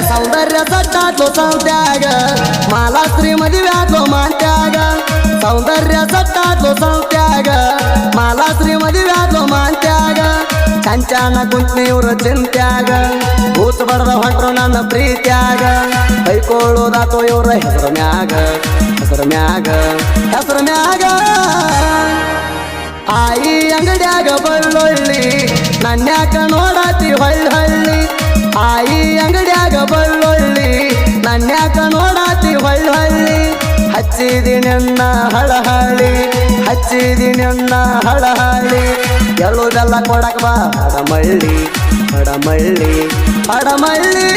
ಸೌಂದರ್ಯ ಸಟ್ಟಾತ್ಲು ಸಂತ್ಯಾಗ ಮಾಲಾಶ್ರೀ ಮದುವ್ಯಾತ್ಲು ಮಾಂತ್ಯಾಗ ಸೌಂದರ್ಯ ಸಟ್ಟಾತ್ಲು ಸಂತ್ಯಾಗ ಮಾಲಾಶ್ರೀ ಮದುವ್ಯಾತ್ಲು ಮಾಂತ್ಯಾಗ ಚಂಚಾನ ಕುಂತ್ನಿವ್ರ ಚಿಂತ್ಯಾಗ ಭೂತ್ ಬಡದ ಹೊಂಟ್ರು ನನ್ನ ಪ್ರೀತ್ಯಾಗ ಕೈಕೊಳ್ಳೋದಾತು ಇವ್ರ ಹೆಸರು ಮ್ಯಾಗ ಹೆಸರು ಮ್ಯಾಗ ಹೆಸರು ಮ್ಯಾಗ ಆಯಿ ಅಂಗಡ್ಯಾಗ ಬಳ್ಳೊಳ್ಳಿ ನನ್ಯಾಕ ನೋಡಾತಿ ಹೊಳ್ಳಿ ಆಯಿ ಅಂಗಡ್ಯಾಗ ಬಳ್ಳೊಳ್ಳಿ ನನ್ಯಾಕ ನೋಡಾತಿ ಹೊಳ್ಳಿ ಹಚ್ಚಿದಿನನ್ನ ಹಳಹಳಿ ಹಚ್ಚಿದಿನನ್ನ ಹಳಹಳಿ ಎಳ್ಳುದೆಲ್ಲ ಕೊಡಕ್ ಬಾ ಹಡಮಳ್ಳಿ ಹಡಮಳ್ಳಿ ಹಡಮಳ್ಳಿ